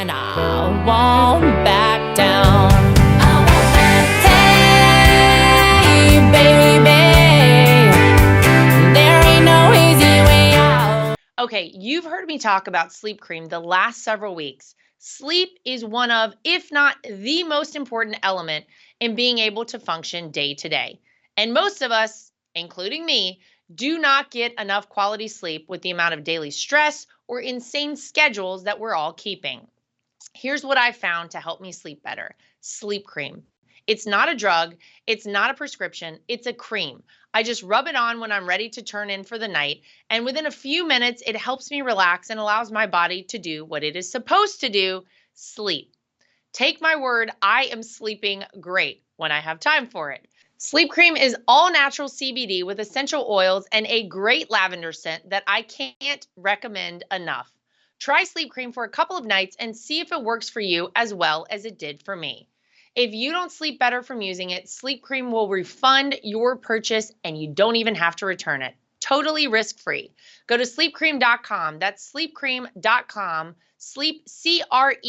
and I won't back down. Hey, baby, there ain't no easy way out. Okay, you've heard me talk about sleep cream the last several weeks. Sleep is one of, if not the most important element in being able to function day to day. And most of us, including me, do not get enough quality sleep with the amount of daily stress or insane schedules that we're all keeping. Here's what I found to help me sleep better: sleep cream. It's not a drug, it's not a prescription, it's a cream. I just rub it on when I'm ready to turn in for the night, and within a few minutes, it helps me relax and allows my body to do what it is supposed to do: sleep. Take my word, I am sleeping great when I have time for it. Sleep cream is all natural CBD with essential oils and a great lavender scent that I can't recommend enough. Try sleep cream for a couple of nights and see if it works for you as well as it did for me. If you don't sleep better from using it, sleep cream will refund your purchase and you don't even have to return it. Totally risk-free. Go to sleepcream.com. That's sleepcream.com. Sleep, CREME.com.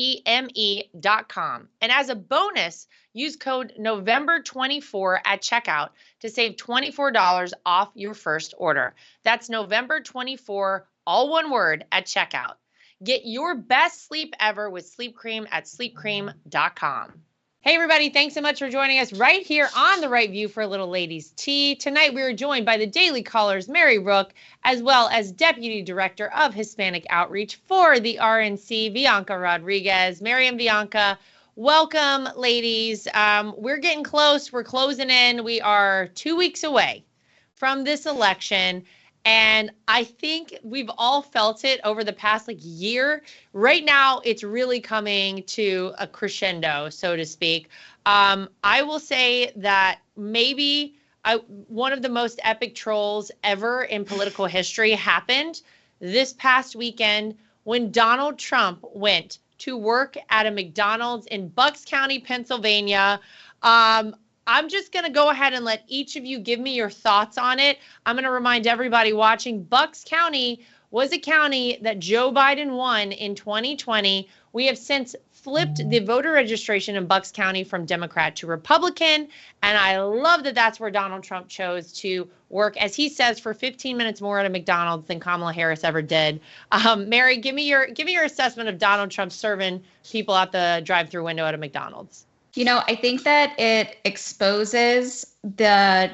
And as a bonus, use code November24 at checkout to save $24 off your first order. That's November24, all one word, at checkout. Get your best sleep ever with Sleep Cream at sleepcream.com. Hey everybody, thanks so much for joining us right here on The Right View for a Little Ladies Tea. Tonight we are joined by the Daily Caller's Mary Rooke, as well as Deputy Director of Hispanic Outreach for the RNC, Vianca Rodriguez. Mary and Vianca, welcome, ladies. We're getting close. We're closing in. We are 2 weeks away from this election. And I think we've all felt it over the past year. Right now, it's really coming to a crescendo, so to speak. I will say that maybe one of the most epic trolls ever in political history happened this past weekend when Donald Trump went to work at a McDonald's in Bucks County, Pennsylvania. I'm just going to go ahead and let each of you give me your thoughts on it. I'm going to remind everybody watching, Bucks County was a county that Joe Biden won in 2020. We have since flipped the voter registration in Bucks County from Democrat to Republican, and I love that that's where Donald Trump chose to work, as he says, for 15 minutes more at a McDonald's than Kamala Harris ever did. Mary, give me your assessment of Donald Trump serving people out the drive-through window at a McDonald's. I think that it exposes the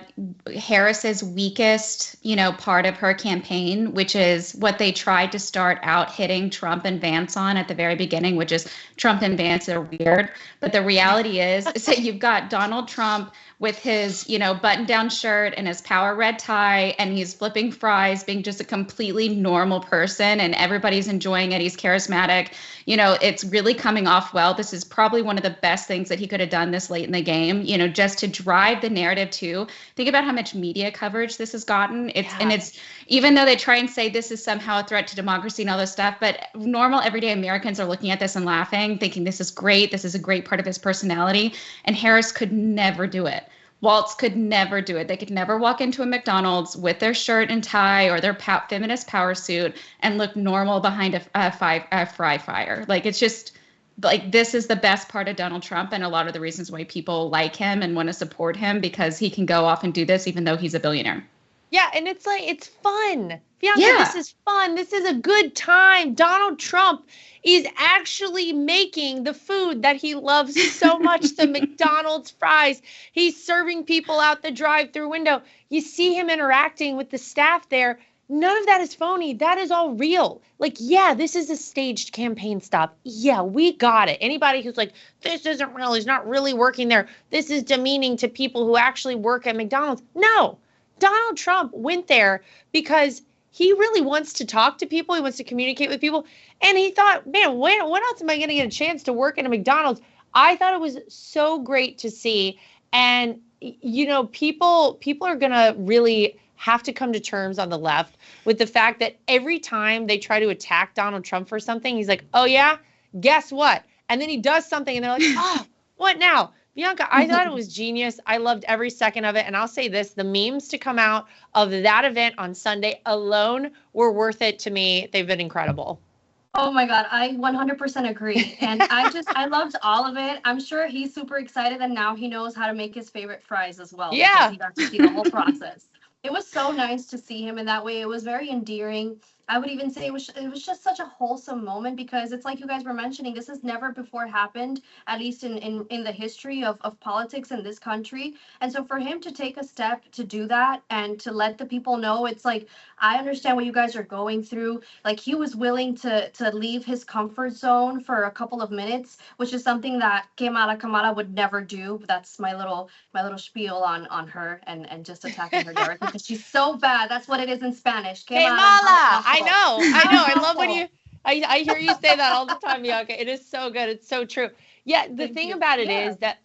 Harris's weakest, part of her campaign, which is what they tried to start out hitting Trump and Vance on at the very beginning, which is Trump and Vance are weird. But the reality is that you've got Donald Trump with his, button-down shirt and his power red tie, and he's flipping fries, being just a completely normal person, and everybody's enjoying it. He's charismatic. It's really coming off well. This is probably one of the best things that he could have done this late in the game, just to drive the narrative too. Think about how much media coverage this has gotten. And it's, even though they try and say this is somehow a threat to democracy and all this stuff, but normal everyday Americans are looking at this and laughing, thinking this is great. This is a great part of his personality. And Harris could never do it. Waltz could never do it. They could never walk into a McDonald's with their shirt and tie or their feminist power suit and look normal behind a fry fryer. It's just this is the best part of Donald Trump, and a lot of the reasons why people like him and want to support him, because he can go off and do this even though he's a billionaire. Yeah, and it's fun. Bianca, This is fun. This is a good time. Donald Trump is actually making the food that he loves so much, the McDonald's fries. He's serving people out the drive-through window. You see him interacting with the staff there. None of that is phony. That is all real. This is a staged campaign stop. Yeah, we got it. Anybody who's this isn't real, he's not really working there, this is demeaning to people who actually work at McDonald's. No, Donald Trump went there because he really wants to talk to people. He wants to communicate with people. And he thought, man, when else am I going to get a chance to work at a McDonald's? I thought it was so great to see. And, people are going to really have to come to terms on the left with the fact that every time they try to attack Donald Trump for something, he's like, oh, yeah, guess what? And then he does something and they're like, oh, what now? Bianca, I thought it was genius. I loved every second of it. And I'll say this, the memes to come out of that event on Sunday alone were worth it to me. They've been incredible. Oh my God, I 100% agree. And I loved all of it. I'm sure he's super excited and now he knows how to make his favorite fries as well because Yeah. he got to see the whole process. It was so nice to see him in that way. It was very endearing. I would even say it was just such a wholesome moment because it's like you guys were mentioning, this has never before happened, at least in the history of politics in this country. And so for him to take a step to do that and to let the people know, it's like, I understand what you guys are going through. Like he was willing to leave his comfort zone for a couple of minutes, which is something that Kamala would never do. That's my little spiel on her and just attacking her directly because she's so bad. That's what it is in Spanish. Kamala, Kamala, how I awful. know, I know. I love when Awful. you, I hear you say that all the time, Bianca. It is so good. It's so true. Yeah, the Thank thing you. about it Yeah. is that,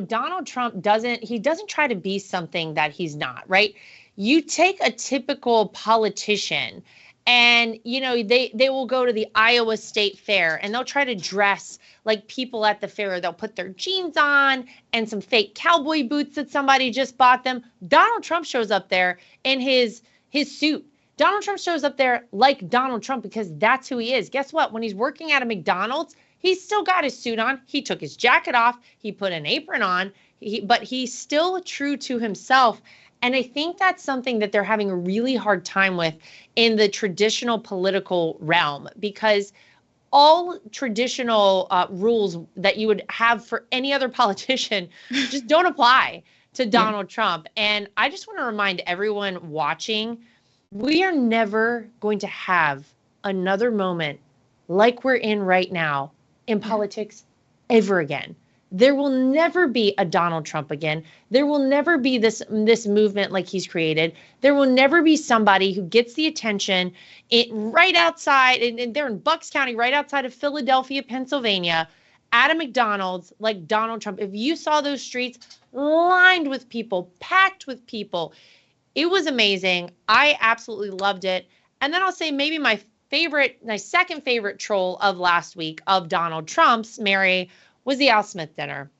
Donald Trump doesn't try to be something that he's not, right? You take a typical politician and, they will go to the Iowa State Fair and they'll try to dress like people at the fair. They'll put their jeans on and some fake cowboy boots that somebody just bought them. Donald Trump shows up there in his suit. Donald Trump shows up there like Donald Trump because that's who he is. Guess what? When he's working at a McDonald's, he's still got his suit on. He took his jacket off. He put an apron on. But he's still true to himself. And I think that's something that they're having a really hard time with in the traditional political realm because all traditional rules that you would have for any other politician just don't apply to Donald Trump. And I just want to remind everyone watching, we are never going to have another moment like we're in right now in politics ever again. There will never be a Donald Trump again. There will never be this movement like he's created. There will never be somebody who gets the attention right outside, and they're in Bucks County, right outside of Philadelphia, Pennsylvania, at a McDonald's like Donald Trump. If you saw those streets lined with people, packed with people, it was amazing. I absolutely loved it. And then I'll say maybe my second favorite troll of last week of Donald Trump's, Mary, was the Al Smith dinner.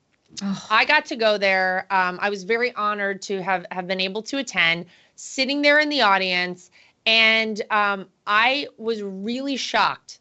Oh. I got to go there. I was very honored to have been able to attend, sitting there in the audience. And I was really shocked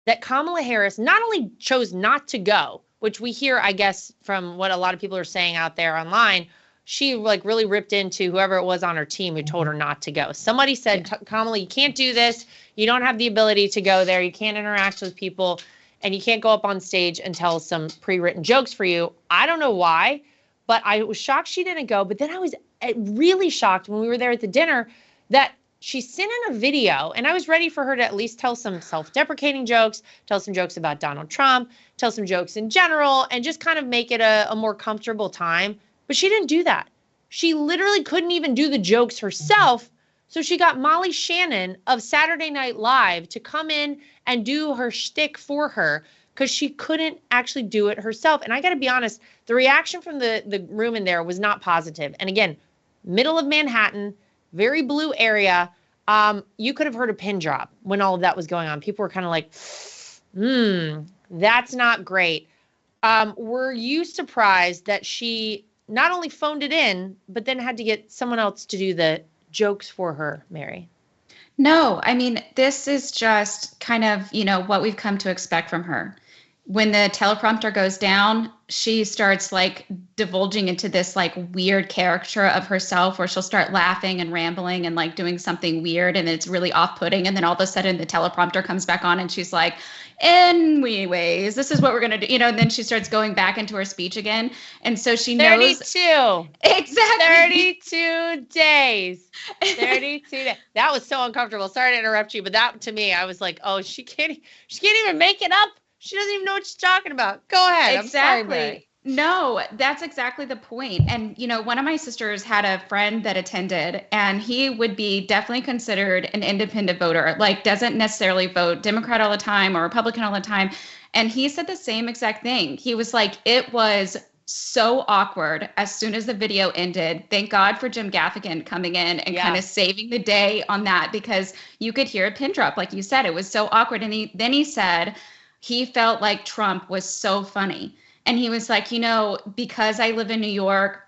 that Kamala Harris not only chose not to go, which we hear, I guess, from what a lot of people are saying out there online, she really ripped into whoever it was on her team who told her not to go. Somebody said, Kamala, you can't do this. You don't have the ability to go there. You can't interact with people. And you can't go up on stage and tell some pre-written jokes for you. I don't know why, but I was shocked she didn't go. But then I was really shocked when we were there at the dinner that she sent in a video, and I was ready for her to at least tell some self-deprecating jokes, tell some jokes about Donald Trump, tell some jokes in general, and just kind of make it a more comfortable time. But she didn't do that. She literally couldn't even do the jokes herself. So she got Molly Shannon of Saturday Night Live to come in and do her shtick for her because she couldn't actually do it herself. And I got to be honest, the reaction from the room in there was not positive. And again, middle of Manhattan, very blue area. You could have heard a pin drop when all of that was going on. People were kind of like, that's not great. Were you surprised that she not only phoned it in, but then had to get someone else to do the jokes for her, Mary? No, I mean, this is just kind of, what we've come to expect from her. When the teleprompter goes down, she starts divulging into this weird caricature of herself where she'll start laughing and rambling and doing something weird, and it's really off-putting. And then all of a sudden the teleprompter comes back on and she's like, anyways, this is what we're going to do, and then she starts going back into her speech again. And so she knows 32. Exactly. 32 days. 32 days. That was so uncomfortable. Sorry to interrupt you, but that to me, I was like, oh, she can't even make it up. She doesn't even know what she's talking about. Go ahead. Exactly. I'm sorry, Mary. No, that's exactly the point. And, one of my sisters had a friend that attended, and he would be definitely considered an independent voter, doesn't necessarily vote Democrat all the time or Republican all the time. And he said the same exact thing. He was like, it was so awkward as soon as the video ended. Thank God for Jim Gaffigan coming in and kind of saving the day on that, because you could hear a pin drop. Like you said, it was so awkward. And he said he felt like Trump was so funny. And he was like, because I live in New York,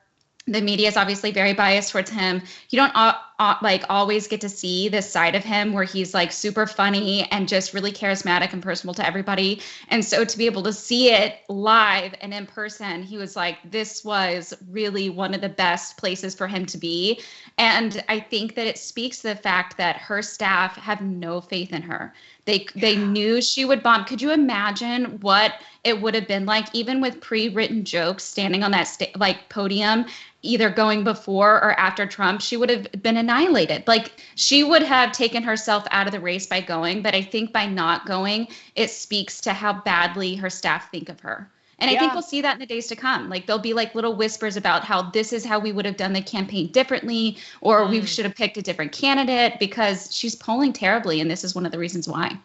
the media is obviously very biased towards him. You don't like always get to see this side of him where he's like super funny and just really charismatic and personable to everybody. And so to be able to see it live and in person, he was like, this was really one of the best places for him to be. And I think that it speaks to the fact that her staff have no faith in her. They knew she would bomb. Could you imagine what it would have been like, even with pre-written jokes, standing on that podium, either going before or after Trump? She would have been annihilated. Like, she would have taken herself out of the race by going. But I think by not going, it speaks to how badly her staff think of her. And I think we'll see that in the days to come. Like, there'll be like little whispers about how this is how we would have done the campaign differently, or we should have picked a different candidate, because she's polling terribly. And this is one of the reasons why.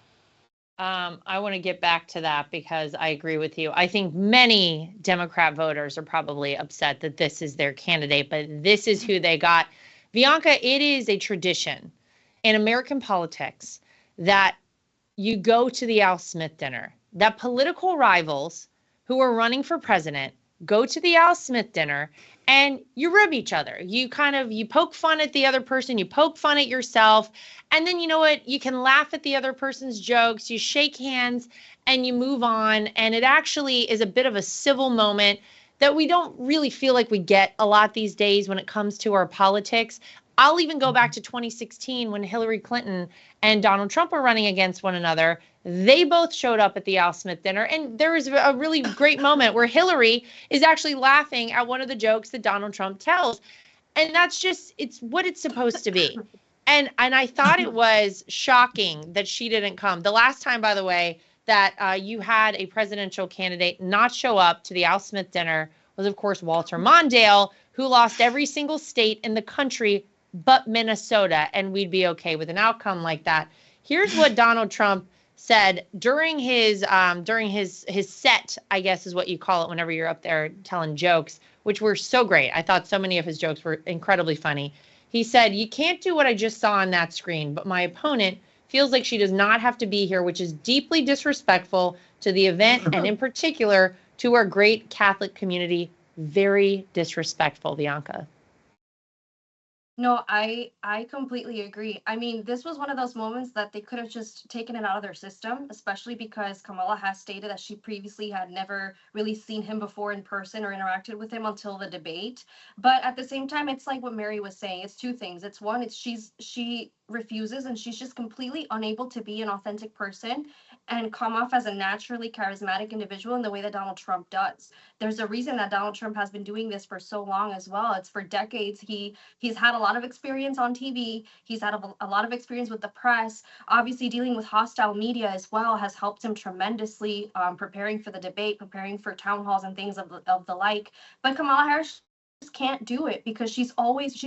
I want to get back to that because I agree with you. I think many Democrat voters are probably upset that this is their candidate, but this is who they got. Vianca, it is a tradition in American politics that you go to the Al Smith dinner, that political rivals who are running for president go to the Al Smith dinner and you rib each other. You poke fun at the other person, you poke fun at yourself, and then you know what? You can laugh at the other person's jokes, you shake hands, and you move on. And it actually is a bit of a civil moment that we don't really feel like we get a lot these days when it comes to our politics. I'll even go back to 2016 when Hillary Clinton and Donald Trump were running against one another. They both showed up at the Al Smith dinner, and there was a really great moment where Hillary is actually laughing at one of the jokes that Donald Trump tells. And that's just, it's what it's supposed to be. And I thought it was shocking that she didn't come. The last time, by the way, that you had a presidential candidate not show up to the Al Smith dinner was, of course, Walter Mondale, who lost every single state in the country but Minnesota, and we'd be okay with an outcome like that. Here's what Donald Trump said during his set, I guess is what you call it whenever you're up there telling jokes, which were so great. I thought so many of his jokes were incredibly funny. He said, "You can't do what I just saw on that screen, but my opponent feels like she does not have to be here, which is deeply disrespectful to the event and in particular to our great Catholic community. Very disrespectful," Vianca. No, I completely agree. I mean, this was one of those moments that they could have just taken it out of their system, especially because Kamala has stated that she previously had never really seen him before in person or interacted with him until the debate. But at the same time, it's like what Mary was saying. It's two things. It's one, it's she refuses and she's just completely unable to be an authentic person and come off as a naturally charismatic individual in the way that Donald Trump does. There's a reason that Donald Trump has been doing this for so long as well. It's for decades. He's had a lot of experience on TV. He's had a lot of experience with the press. Obviously, dealing with hostile media as well has helped him tremendously, preparing for the debate, preparing for town halls and things of the like. But Kamala Harris just can't do it because she's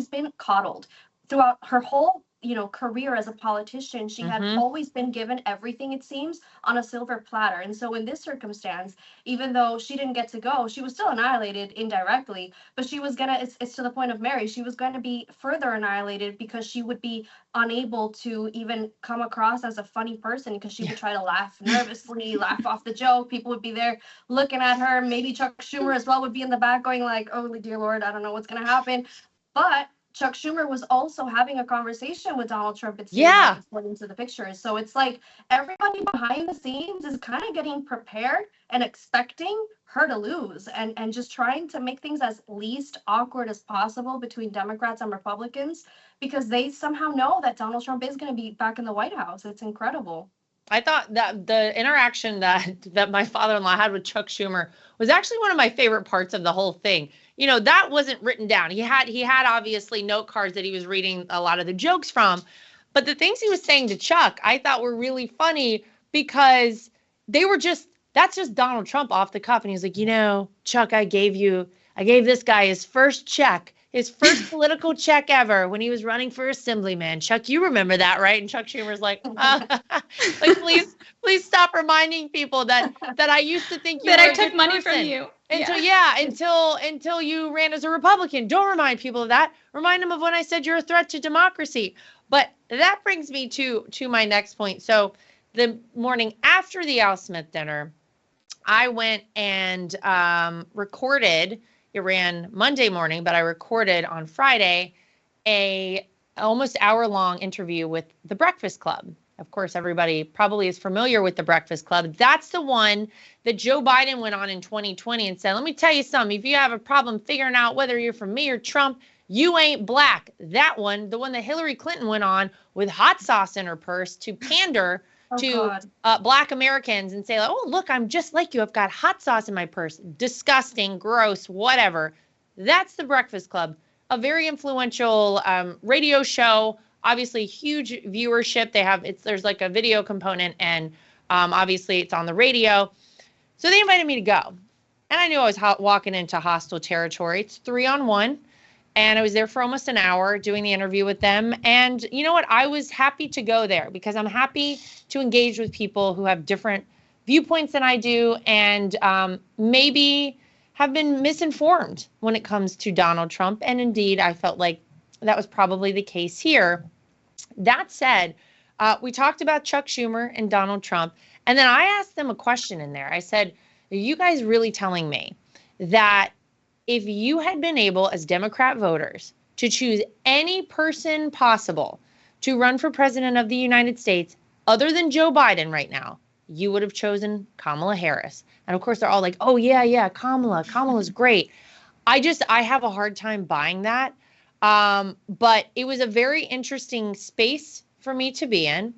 been coddled throughout her whole career as a politician. She had always been given everything, it seems, on a silver platter. And so in this circumstance, even though she didn't get to go, she was still annihilated indirectly, but she was it's to the point of Mary, she was going to be further annihilated because she would be unable to even come across as a funny person because she would try to laugh nervously, laugh off the joke. People would be there looking at her. Maybe Chuck Schumer as well would be in the back going like, oh dear Lord, I don't know what's going to happen. But Chuck Schumer was also having a conversation with Donald Trump, it seems, like, according to the pictures. So it's like everybody behind the scenes is kind of getting prepared and expecting her to lose and just trying to make things as least awkward as possible between Democrats and Republicans because they somehow know that Donald Trump is going to be back in the White House. It's incredible. I thought that the interaction that my father-in-law had with Chuck Schumer was actually one of my favorite parts of the whole thing. You know, that wasn't written down. He had obviously note cards that he was reading a lot of the jokes from, but the things he was saying to Chuck, I thought were really funny because that's just Donald Trump off the cuff. And he's like, Chuck, I gave this guy his first check. His first political check ever when he was running for assemblyman. Chuck, you remember that, right? And Chuck Schumer's like, please stop reminding people that I used to think you that were I took money from you. Until you ran as a Republican. Don't remind people of that. Remind them of when I said you're a threat to democracy. But that brings me to my next point. So the morning after the Al Smith dinner, I went and recorded. It ran Monday morning, but I recorded on Friday a almost hour-long interview with The Breakfast Club. Of course, everybody probably is familiar with The Breakfast Club. That's the one that Joe Biden went on in 2020 and said, let me tell you something, if you have a problem figuring out whether you're from me or Trump, you ain't black. That one, the one that Hillary Clinton went on with hot sauce in her purse to pander to black Americans and say, oh, look, I'm just like you. I've got hot sauce in my purse. Disgusting, gross, whatever. That's The Breakfast Club, a very influential radio show. Obviously, huge viewership. There's like a video component, and obviously it's on the radio. So they invited me to go, and I knew I was walking into hostile territory. It's 3-on-1, and I was there for almost an hour doing the interview with them. And you know what? I was happy to go there because I'm happy to engage with people who have different viewpoints than I do, and maybe have been misinformed when it comes to Donald Trump. And indeed, I felt like that was probably the case here. That said, we talked about Chuck Schumer and Donald Trump. And then I asked them a question in there. I said, are you guys really telling me that if you had been able as Democrat voters to choose any person possible to run for president of the United States other than Joe Biden right now, you would have chosen Kamala Harris? And of course, they're all like, oh, yeah, Kamala's great. I have a hard time buying that. But it was a very interesting space for me to be in.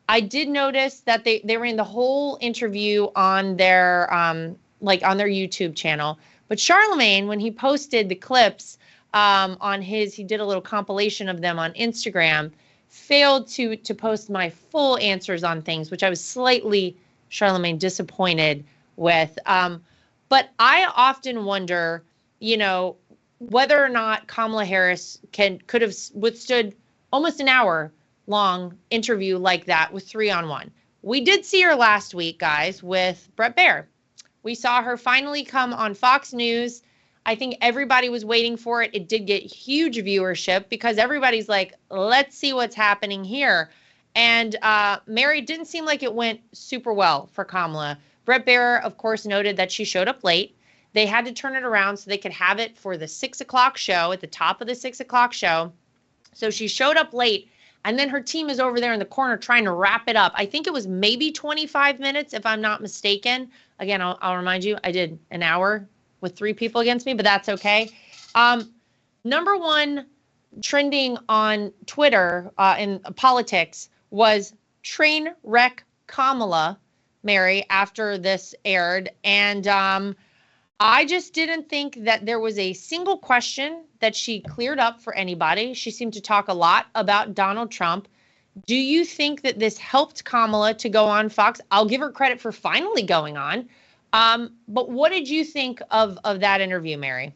I did notice that they ran the whole interview on their on their YouTube channel. But Charlemagne, when he posted the clips he did a little compilation of them on Instagram, failed to post my full answers on things, which I was slightly, Charlemagne, disappointed with. But I often wonder, whether or not Kamala Harris could have withstood almost an hour-long interview like that with 3-on-1. We did see her last week, guys, with Bret Baier. We saw her finally come on Fox News. I think everybody was waiting for it. It did get huge viewership because everybody's like, let's see what's happening here. And Mary, didn't seem like it went super well for Kamala. Bret Baier, of course, noted that she showed up late. They had to turn it around so they could have it for the 6 o'clock show, at the top of the 6 o'clock show. So she showed up late, and then her team is over there in the corner trying to wrap it up. I think it was maybe 25 minutes, if I'm not mistaken. Again, I'll remind you, I did an hour with 3 people against me, but that's okay. Number one trending on Twitter in politics was train wreck Kamala, Mary, after this aired. And I just didn't think that there was a single question that she cleared up for anybody. She seemed to talk a lot about Donald Trump. Do you think that this helped Kamala to go on Fox? I'll give her credit for finally going on. But what did you think of that interview, Mary?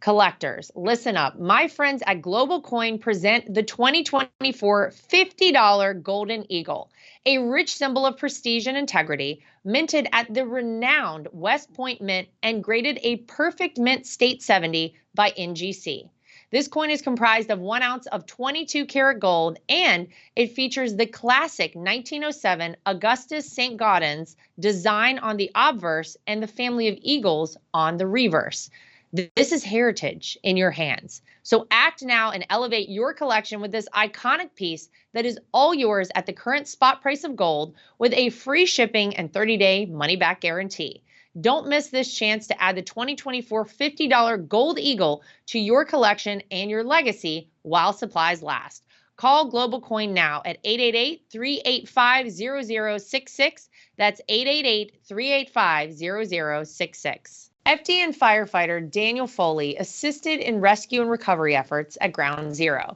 Collectors, listen up. My friends at Global Coin present the 2024 $50 Golden Eagle, a rich symbol of prestige and integrity, minted at the renowned West Point Mint and graded a perfect mint state 70 by NGC. This coin is comprised of 1 ounce of 22 karat gold, and it features the classic 1907 Augustus St. Gaudens design on the obverse and the family of eagles on the reverse. This is heritage in your hands. So act now and elevate your collection with this iconic piece that is all yours at the current spot price of gold, with a free shipping and 30-day money-back guarantee. Don't miss this chance to add the 2024 $50 Gold Eagle to your collection and your legacy while supplies last. Call Global Coin now at 888-385-0066. That's 888-385-0066. FDN firefighter Daniel Foley assisted in rescue and recovery efforts at Ground Zero.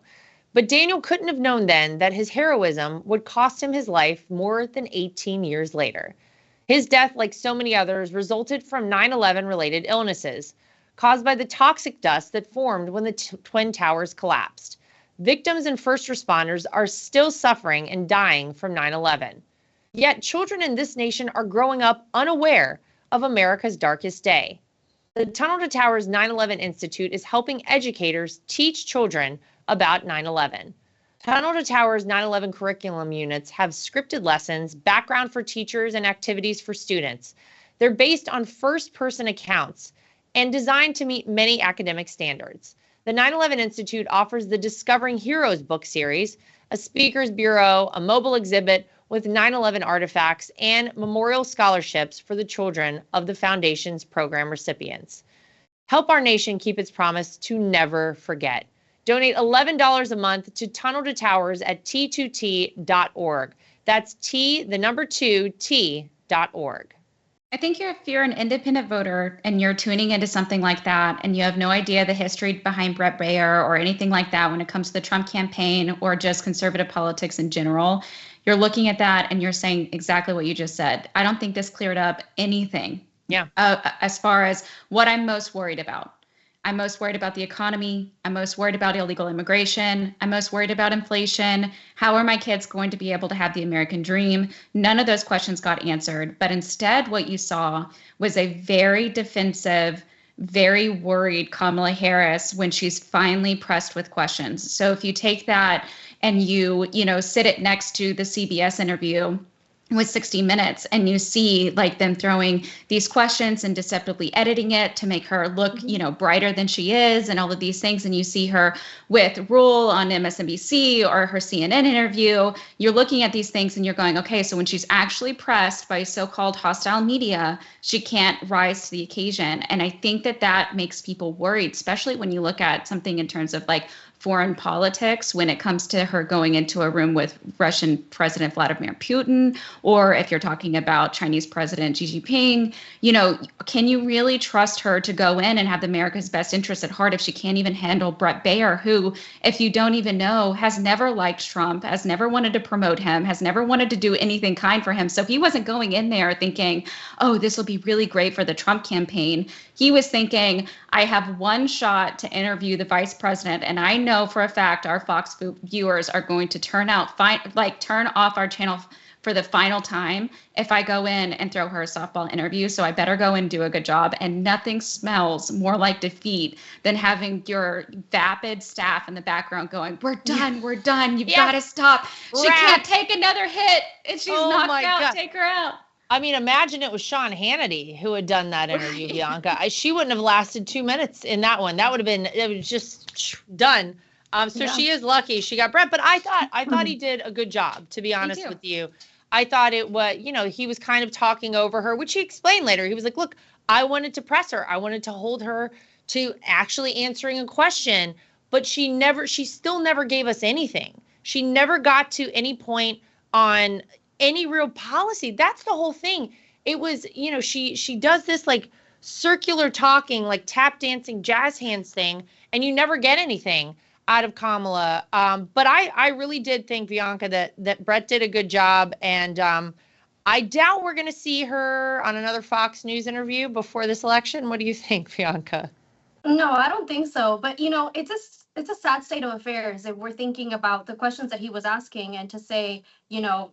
But Daniel couldn't have known then that his heroism would cost him his life more than 18 years later. His death, like so many others, resulted from 9/11 related illnesses caused by the toxic dust that formed when the Twin Towers collapsed. Victims and first responders are still suffering and dying from 9/11. Yet children in this nation are growing up unaware of America's darkest day. The Tunnel to Towers 9/11 Institute is helping educators teach children about 9/11. Tunnel to Towers 9/11 curriculum units have scripted lessons, background for teachers, and activities for students. They're based on first-person accounts and designed to meet many academic standards. The 9/11 Institute offers the Discovering Heroes book series, a speakers bureau, a mobile exhibit with 9/11 artifacts, and memorial scholarships for the children of the foundation's program recipients. Help our nation keep its promise to never forget. Donate $11 a month to Tunnel to Towers at t2t.org. That's the number 2, t.org. I think if you're an independent voter and you're tuning into something like that and you have no idea the history behind Brett Baer or anything like that when it comes to the Trump campaign or just conservative politics in general, you're looking at that and you're saying exactly what you just said. I don't think this cleared up anything. Yeah. As far as what I'm most worried about. I'm most worried about the economy. I'm most worried about illegal immigration. I'm most worried about inflation. How are my kids going to be able to have the American dream? None of those questions got answered. But instead, what you saw was a very defensive, very worried Kamala Harris when she's finally pressed with questions. So if you take that and you sit it next to the CBS interview with 60 Minutes and you see like them throwing these questions and deceptively editing it to make her look, brighter than she is and all of these things. And you see her with Rule on MSNBC or her CNN interview, you're looking at these things and you're going, okay, so when she's actually pressed by so-called hostile media, she can't rise to the occasion. And I think that makes people worried, especially when you look at something in terms of like foreign politics when it comes to her going into a room with Russian President Vladimir Putin, or if you're talking about Chinese President Xi Jinping, can you really trust her to go in and have America's best interest at heart if she can't even handle Brett Baer, who, if you don't even know, has never liked Trump, has never wanted to promote him, has never wanted to do anything kind for him. So he wasn't going in there thinking, oh, this will be really great for the Trump campaign. He was thinking, I have one shot to interview the vice president, and I know for a fact our Fox viewers are going to turn off our channel for the final time if I go in and throw her a softball interview. So I better go and do a good job. And nothing smells more like defeat than having your vapid staff in the background going, we're done, we're done. You've got to stop. She can't take another hit. And she's knocked out. God. Take her out. I mean, imagine it was Sean Hannity who had done that interview, Vianca. She wouldn't have lasted 2 minutes in that one. That would have been, it was just done. She is lucky she got Brett, but I thought he did a good job, to be honest with you. I thought it was, he was kind of talking over her, which he explained later. He was like, look, I wanted to press her. I wanted to hold her to actually answering a question, but she still never gave us anything. She never got to any point on any real policy. That's the whole thing. It was, she does this like circular talking, like tap dancing, jazz hands thing, and you never get anything out of Kamala. But I really did think, Vianca, that Brett did a good job. And I doubt we're going to see her on another Fox News interview before this election. What do you think, Vianca? No, I don't think so. But, it's a sad state of affairs if we're thinking about the questions that he was asking and to say,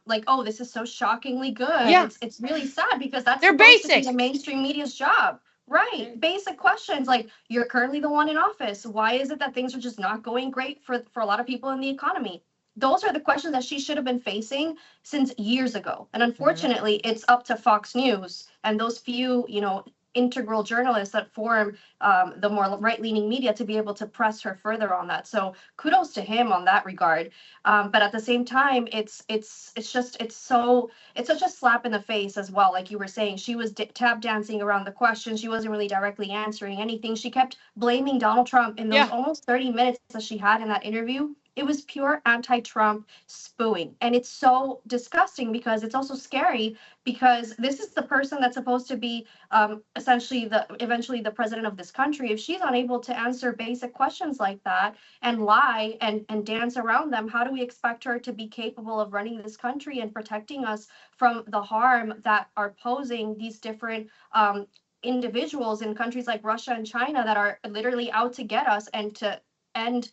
like, oh, this is so shockingly good. Yeah. It's really sad because that's They're supposed basic. to be the mainstream media's job. Right. Basic questions like, you're currently the one in office. Why is it that things are just not going great for a lot of people in the economy? Those are the questions that she should have been facing since years ago. And unfortunately, it's up to Fox News and those few, integral journalists that form the more right-leaning media to be able to press her further on that. So kudos to him on that regard. But at the same time, it's such a slap in the face as well. Like you were saying, she was tap dancing around the questions. She wasn't really directly answering anything. She kept blaming Donald Trump in those almost 30 minutes that she had in that interview. It was pure anti-Trump spooing. And it's so disgusting because it's also scary because this is the person that's supposed to be eventually the president of this country. If she's unable to answer basic questions like that and lie and dance around them, how do we expect her to be capable of running this country and protecting us from the harm that are posing these different individuals in countries like Russia and China that are literally out to get us and to end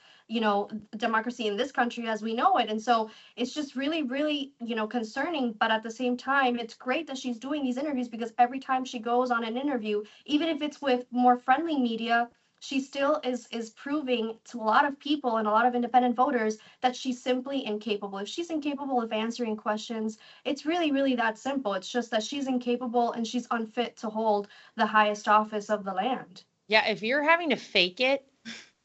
democracy in this country as we know it? And so it's just really, really, concerning. But at the same time, it's great that she's doing these interviews because every time she goes on an interview, even if it's with more friendly media, she still is proving to a lot of people and a lot of independent voters that she's simply incapable. If she's incapable of answering questions, it's really, really that simple. It's just that she's incapable and she's unfit to hold the highest office of the land. Yeah, if you're having to fake it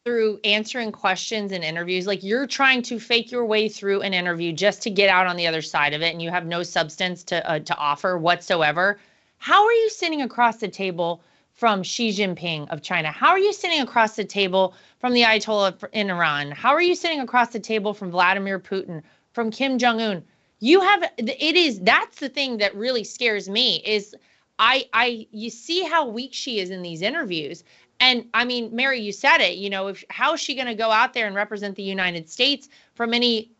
through answering questions and interviews. Like, you're trying to fake your way through an interview just to get out on the other side of it, and you have no substance to offer whatsoever. How are you sitting across the table from Xi Jinping of China? How are you sitting across the table from the Ayatollah in Iran? How are you sitting across the table from Vladimir Putin, from Kim Jong-un? That's the thing that really scares me is you see how weak she is in these interviews. And I mean, Mary, you said it, how is she going to go out there and represent the United States from any,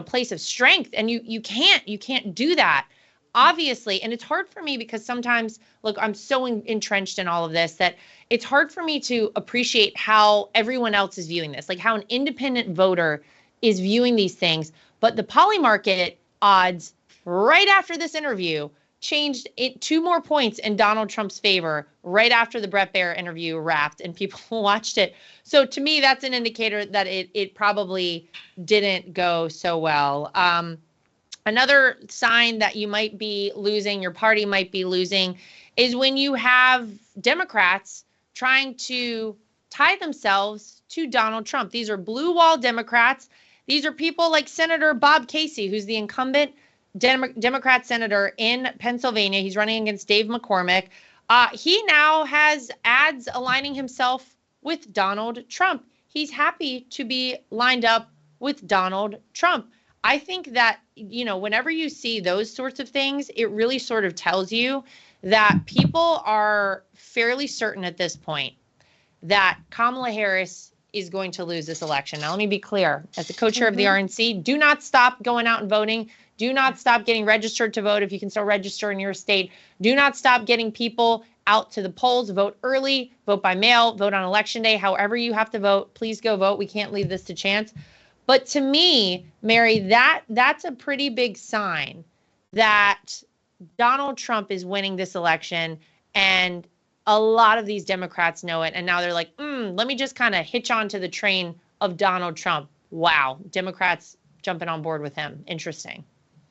place of strength? And you can't do that, obviously. And it's hard for me because sometimes, look, I'm so entrenched in all of this that it's hard for me to appreciate how everyone else is viewing this, like how an independent voter is viewing these things. But the poly market odds right after this interview changed it 2 more points in Donald Trump's favor right after the Bret Baier interview wrapped and people watched it. So to me, that's an indicator that it probably didn't go so well. Another sign that you might be losing, your party might be losing, is when you have Democrats trying to tie themselves to Donald Trump. These are blue wall Democrats. These are people like Senator Bob Casey, who's the incumbent Democrat senator in Pennsylvania. He's running against Dave McCormick. He now has ads aligning himself with Donald Trump. He's happy to be lined up with Donald Trump. I think that, whenever you see those sorts of things, it really sort of tells you that people are fairly certain at this point that Kamala Harris is going to lose this election. Now, let me be clear. As the co-chair of the RNC, do not stop going out and voting. Do not stop getting registered to vote if you can still register in your state. Do not stop getting people out to the polls. Vote early, vote by mail, vote on election day. However you have to vote, please go vote. We can't leave this to chance. But to me, Mary, that's a pretty big sign that Donald Trump is winning this election, and a lot of these Democrats know it. And now they're like, let me just kind of hitch on to the train of Donald Trump. Wow, Democrats jumping on board with him. Interesting.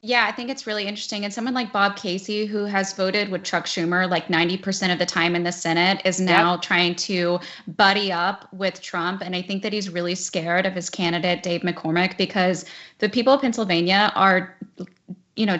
Yeah, I think it's really interesting. And someone like Bob Casey, who has voted with Chuck Schumer like 90% of the time in the Senate, is now trying to buddy up with Trump. And I think that he's really scared of his candidate, Dave McCormick, because the people of Pennsylvania are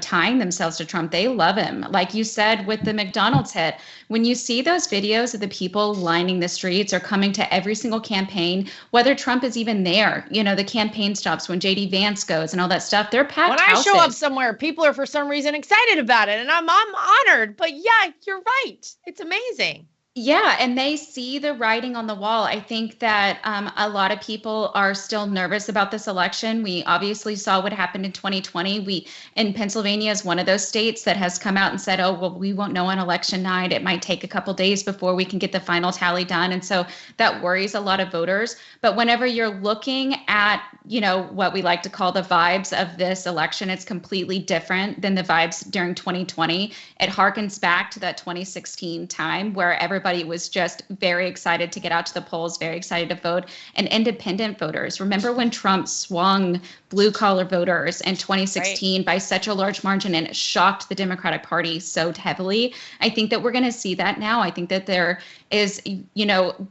tying themselves to Trump. They love him. Like you said with the McDonald's hit, when you see those videos of the people lining the streets or coming to every single campaign, whether Trump is even there, the campaign stops when JD Vance goes and all that stuff, they're packed houses. When I show up somewhere, people are for some reason excited about it, and I'm honored. But yeah, you're right. It's amazing. Yeah, and they see the writing on the wall. I think that a lot of people are still nervous about this election. We obviously saw what happened in 2020. In Pennsylvania is one of those states that has come out and said, oh, well, we won't know on election night. It might take a couple days before we can get the final tally done. And so that worries a lot of voters. But whenever you're looking at, what we like to call the vibes of this election, it's completely different than the vibes during 2020. It harkens back to that 2016 time where everybody was just very excited to get out to the polls, very excited to vote. And independent voters, remember when Trump swung blue collar voters in 2016 by such a large margin, and it shocked the Democratic Party so heavily? I think that we're going to see that now. I think that there is,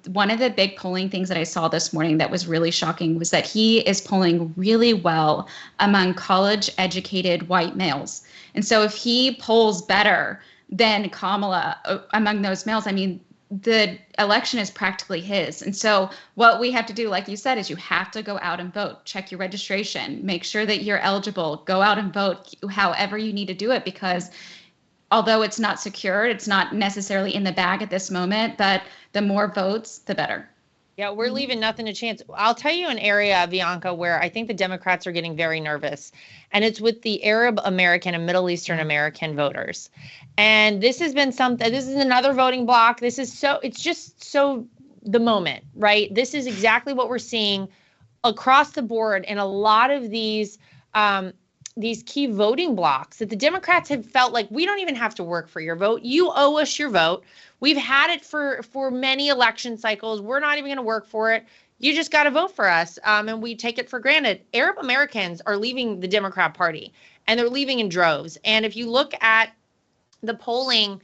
one of the big polling things that I saw this morning that was really shocking was that he is polling really well among college educated white males. And so if he polls better than Kamala among those males, I mean, the election is practically his. And so what we have to do, like you said, is you have to go out and vote, check your registration, make sure that you're eligible, go out and vote however you need to do it, because although it's not secured, it's not necessarily in the bag at this moment, but the more votes, the better. Yeah, we're leaving nothing to chance. I'll tell you an area, Vianca, where I think the Democrats are getting very nervous, and it's with the Arab American and Middle Eastern American voters. And this has been something, this is another voting block. It's just so the moment, right? This is exactly what we're seeing across the board in a lot of these key voting blocks, that the Democrats have felt like, we don't even have to work for your vote. You owe us your vote. We've had it for many election cycles. We're not even going to work for it. You just got to vote for us. And we take it for granted. Arab Americans are leaving the Democrat Party, and they're leaving in droves. And if you look at the polling,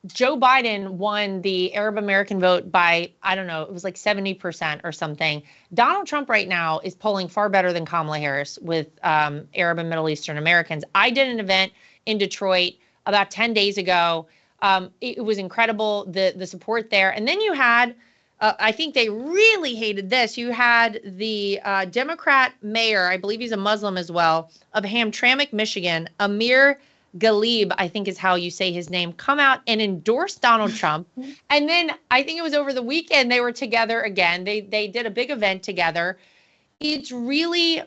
Joe Biden won the Arab American vote by, I don't know, it was like 70% or something. Donald Trump right now is polling far better than Kamala Harris with Arab and Middle Eastern Americans. I did an event in Detroit about 10 days ago. It was incredible, the support there. And then you had, I think they really hated this. You had the Democrat mayor, I believe he's a Muslim as well, of Hamtramck, Michigan, Amir Ghalib, I think is how you say his name, come out and endorse Donald Trump. And then I think it was over the weekend they were together again. They did a big event together. It's really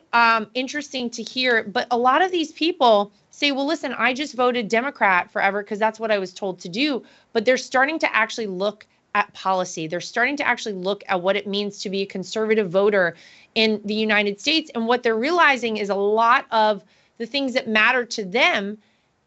interesting to hear. But a lot of these people say, well, listen, I just voted Democrat forever because that's what I was told to do. But they're starting to actually look at policy. They're starting to actually look at what it means to be a conservative voter in the United States. And what they're realizing is a lot of the things that matter to them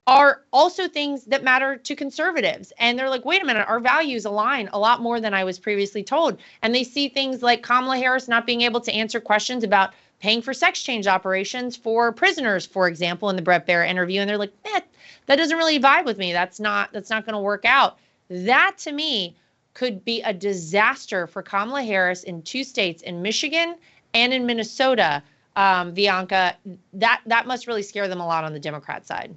are also things that matter to conservatives. And they're like, wait a minute, our values align a lot more than I was previously told. And they see things like Kamala Harris not being able to answer questions about paying for sex change operations for prisoners, for example, in the Brett Baier interview. And they're like, that doesn't really vibe with me. That's not going to work out. That to me could be a disaster for Kamala Harris in 2 states, in Michigan and in Minnesota. Vianca, that must really scare them a lot on the Democrat side.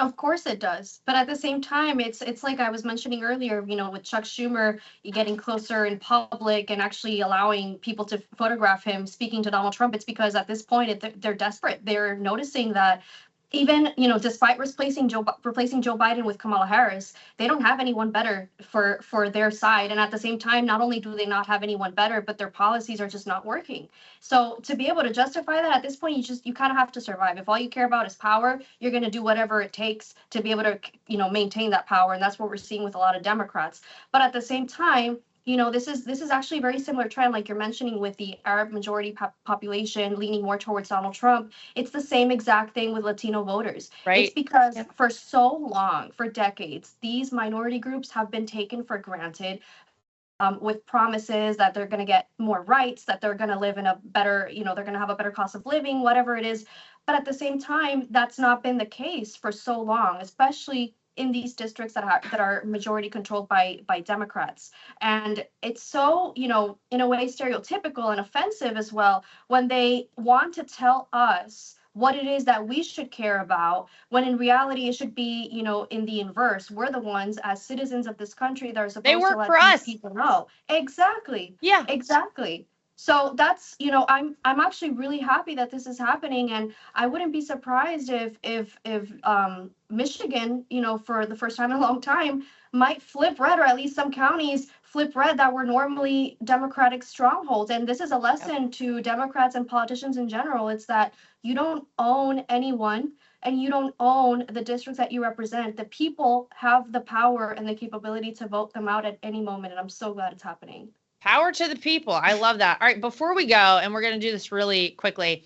Of course it does. But at the same time, it's like I was mentioning earlier, with Chuck Schumer getting closer in public and actually allowing people to photograph him speaking to Donald Trump. It's because at this point, they're desperate. They're noticing that even, despite replacing Joe Biden with Kamala Harris, they don't have anyone better for their side. And at the same time, not only do they not have anyone better, but their policies are just not working. So to be able to justify that at this point, you kind of have to survive. If all you care about is power, you're going to do whatever it takes to be able to, maintain that power. And that's what we're seeing with a lot of Democrats. But at the same time, this is actually a very similar trend, like you're mentioning, with the Arab majority population leaning more towards Donald Trump. It's the same exact thing with Latino voters. Right. It's because for so long, for decades, these minority groups have been taken for granted. With promises that they're going to get more rights, that they're going to live in a better, they're going to have a better cost of living, whatever it is. But at the same time, that's not been the case for so long, especially in these districts that are majority controlled by Democrats. And it's so, in a way, stereotypical and offensive as well when they want to tell us what it is that we should care about, when in reality it should be, in the inverse. We're the ones, as citizens of this country, that are supposed to let these people know. Exactly. Yeah. Exactly. So that's, I'm actually really happy that this is happening, and I wouldn't be surprised if Michigan, for the first time in a long time, might flip red, or at least some counties flip red that were normally Democratic strongholds. And this is a lesson to Democrats and politicians in general. It's that you don't own anyone, and you don't own the districts that you represent. The people have the power and the capability to vote them out at any moment, and I'm so glad it's happening. Power to the people. I love that. All right, before we go, and we're going to do this really quickly,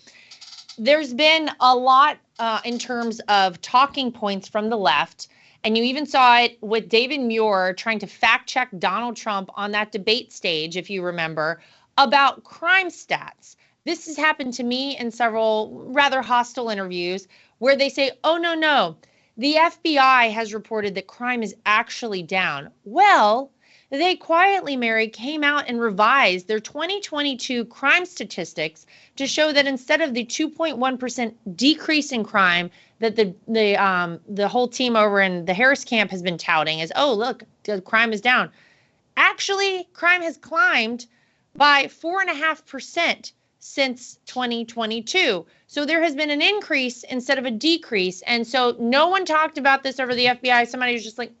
there's been a lot in terms of talking points from the left, and you even saw it with David Muir trying to fact check Donald Trump on that debate stage, if you remember, about crime stats. This has happened to me in several rather hostile interviews where they say, oh, no, the FBI has reported that crime is actually down. Well, they quietly, Mary, came out and revised their 2022 crime statistics to show that instead of the 2.1% decrease in crime that the whole team over in the Harris camp has been touting as, oh, look, the crime is down. Actually, crime has climbed by 4.5% since 2022. So there has been an increase instead of a decrease. And so no one talked about this over the FBI. Somebody was just like,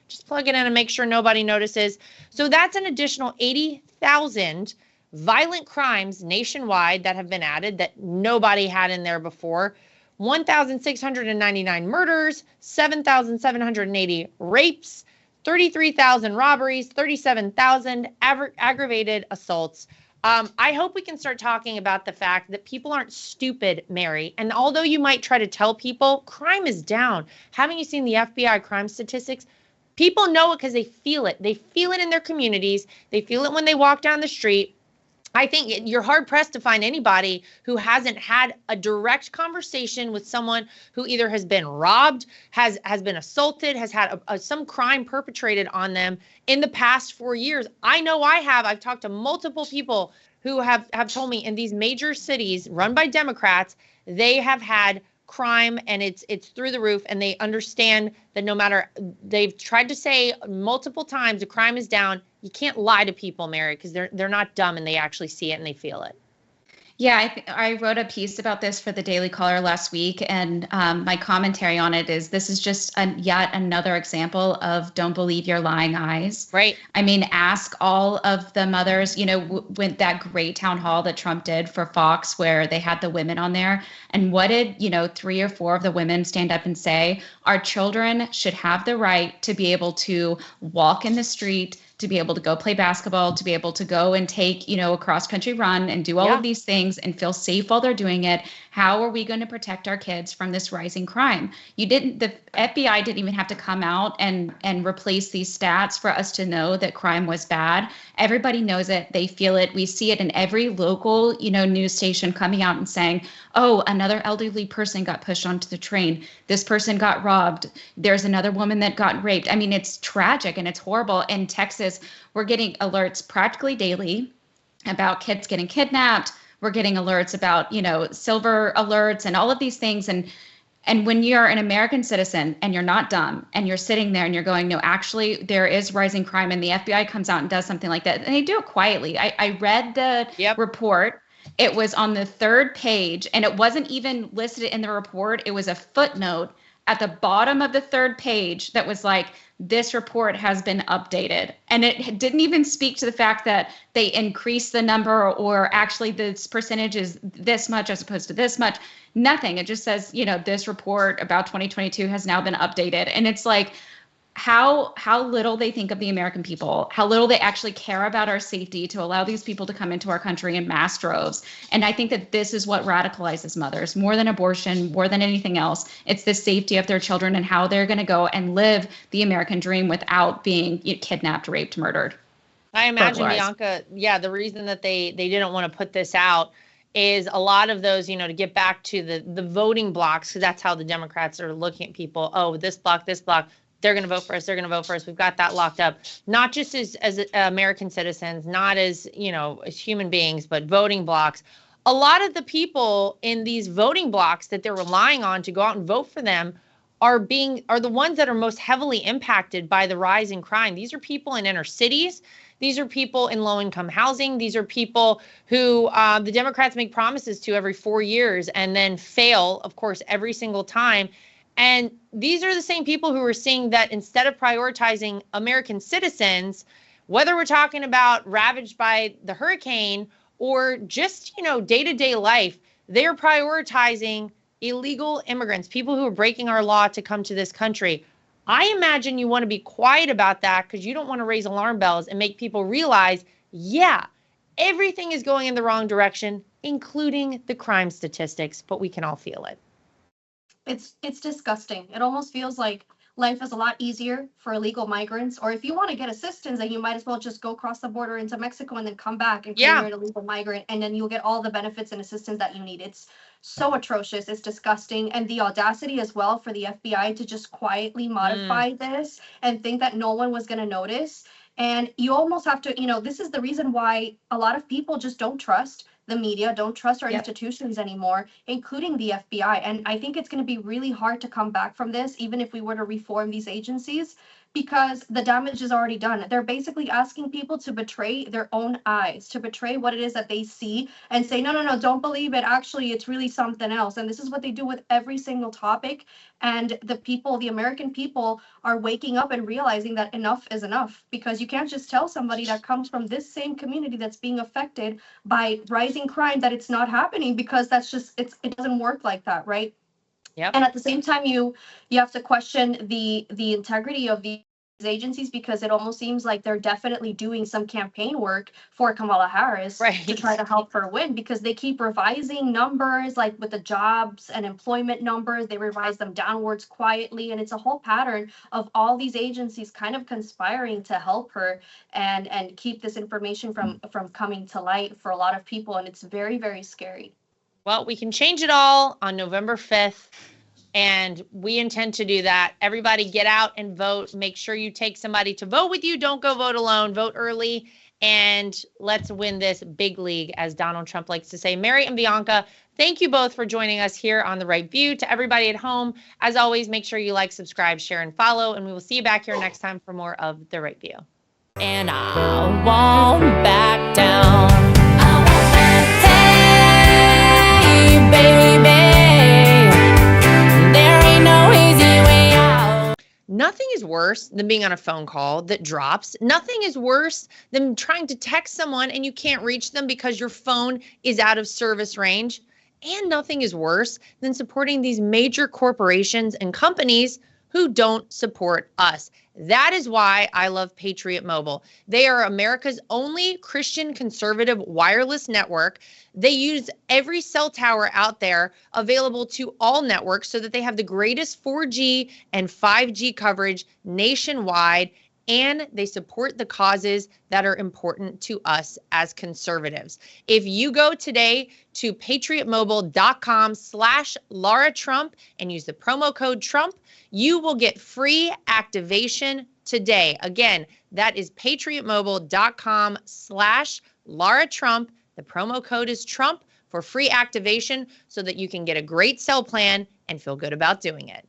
just plug it in and make sure nobody notices. So that's an additional 80,000 violent crimes nationwide that have been added that nobody had in there before. 1,699 murders, 7,780 rapes, 33,000 robberies, 37,000 aggravated assaults. I hope we can start talking about the fact that people aren't stupid, Mary. And although you might try to tell people crime is down, haven't you seen the FBI crime statistics? People know it because they feel it. They feel it in their communities. They feel it when they walk down the street. I think you're hard pressed to find anybody who hasn't had a direct conversation with someone who either has been robbed, has been assaulted, has had some crime perpetrated on them in the past 4 years. I know I have. I've talked to multiple people who have told me in these major cities run by Democrats, they have had crime and it's through the roof, and they understand that no matter, they've tried to say multiple times the crime is down. You can't lie to people, Mary, because they're not dumb and they actually see it and they feel it. Yeah, I wrote a piece about this for the Daily Caller last week, and my commentary on it is this is just yet another example of don't believe your lying eyes. Right. I mean, ask all of the mothers, with that great town hall that Trump did for Fox where they had the women on there. And what did, 3 or 4 of the women stand up and say? Our children should have the right to be able to walk in the street, to be able to go play basketball, to be able to go and take, a cross country run and do all of these things and feel safe while they're doing it. How are we going to protect our kids from this rising crime? The FBI didn't even have to come out and replace these stats for us to know that crime was bad. Everybody knows it. They feel it. We see it in every local, news station coming out and saying, oh, another elderly person got pushed onto the train. This person got robbed. There's another woman that got raped. I mean, it's tragic and it's horrible. In Texas, we're getting alerts practically daily about kids getting kidnapped. We're getting alerts about, silver alerts and all of these things. And when you're an American citizen and you're not dumb and you're sitting there and you're going, no, actually, there is rising crime, and the FBI comes out and does something like that, and they do it quietly. I read the report. It was on the 3rd page, and it wasn't even listed in the report. It was a footnote at the bottom of the 3rd page that was like, this report has been updated. And it didn't even speak to the fact that they increased the number or actually this percentage is this much as opposed to this much. Nothing. It just says, this report about 2022 has now been updated. And it's like, how little they think of the American people, how little they actually care about our safety to allow these people to come into our country in mass droves. And I think that this is what radicalizes mothers more than abortion, more than anything else. It's the safety of their children and how they're going to go and live the American dream without being kidnapped, raped, murdered. I imagine, Vianca, the reason that they didn't want to put this out is a lot of those, to get back to the voting blocks, because that's how the Democrats are looking at people. Oh, this block, they're going to vote for us. They're going to vote for us. We've got that locked up, not just as American citizens, not as, as human beings, but voting blocks. A lot of the people in these voting blocks that they're relying on to go out and vote for them are the ones that are most heavily impacted by the rise in crime. These are people in inner cities. These are people in low-income housing. These are people who the Democrats make promises to every 4 years and then fail, of course, every single time. And these are the same people who are seeing that instead of prioritizing American citizens, whether we're talking about ravaged by the hurricane or just, day-to-day life, they're prioritizing illegal immigrants, people who are breaking our law to come to this country. I imagine you want to be quiet about that because you don't want to raise alarm bells and make people realize, everything is going in the wrong direction, including the crime statistics, but we can all feel it. It's disgusting. It almost feels like life is a lot easier for illegal migrants, or if you want to get assistance, then you might as well just go across the border into Mexico and then come back and claim you're an illegal migrant, and then you'll get all the benefits and assistance that you need. It's so atrocious. It's disgusting. And the audacity as well for the FBI to just quietly modify this and think that no one was going to notice. And you almost have to, this is the reason why a lot of people just don't trust the media, don't trust our institutions anymore, including the FBI. And I think it's going to be really hard to come back from this, even if we were to reform these agencies, because the damage is already done. They're basically asking people to betray their own eyes, to betray what it is that they see and say, no, don't believe it. Actually, it's really something else. And this is what they do with every single topic. And the American people are waking up and realizing that enough is enough, because you can't just tell somebody that comes from this same community that's being affected by rising crime that it's not happening, because that's just, it doesn't work like that, right? Yep. And at the same time, you have to question the integrity of the agencies, because it almost seems like they're definitely doing some campaign work for Kamala Harris to try Right. to help her win, because they keep revising numbers, like with the jobs and employment numbers, they revise them downwards quietly, and it's a whole pattern of all these agencies kind of conspiring to help her and keep this information from coming to light for a lot of people, and it's very, very scary. Well, we can change it all on November 5th. And we intend to do that. Everybody get out and vote. Make sure you take somebody to vote with you. Don't go vote alone. Vote early. And let's win this big league, as Donald Trump likes to say. Mary and Vianca, thank you both for joining us here on The Right View. To everybody at home, as always, make sure you like, subscribe, share, and follow. And we will see you back here next time for more of The Right View. And I won't back down. Hey, baby, there ain't no easy way out. Nothing is worse than being on a phone call that drops. Nothing is worse than trying to text someone and you can't reach them because your phone is out of service range. And nothing is worse than supporting these major corporations and companies who don't support us. That is why I love Patriot Mobile. They are America's only Christian conservative wireless network. They use every cell tower out there available to all networks so that they have the greatest 4G and 5G coverage nationwide, and they support the causes that are important to us as conservatives. If you go today to patriotmobile.com/Lara Trump and use the promo code Trump, you will get free activation today. Again, that is patriotmobile.com/Lara Trump. The promo code is Trump for free activation so that you can get a great cell plan and feel good about doing it.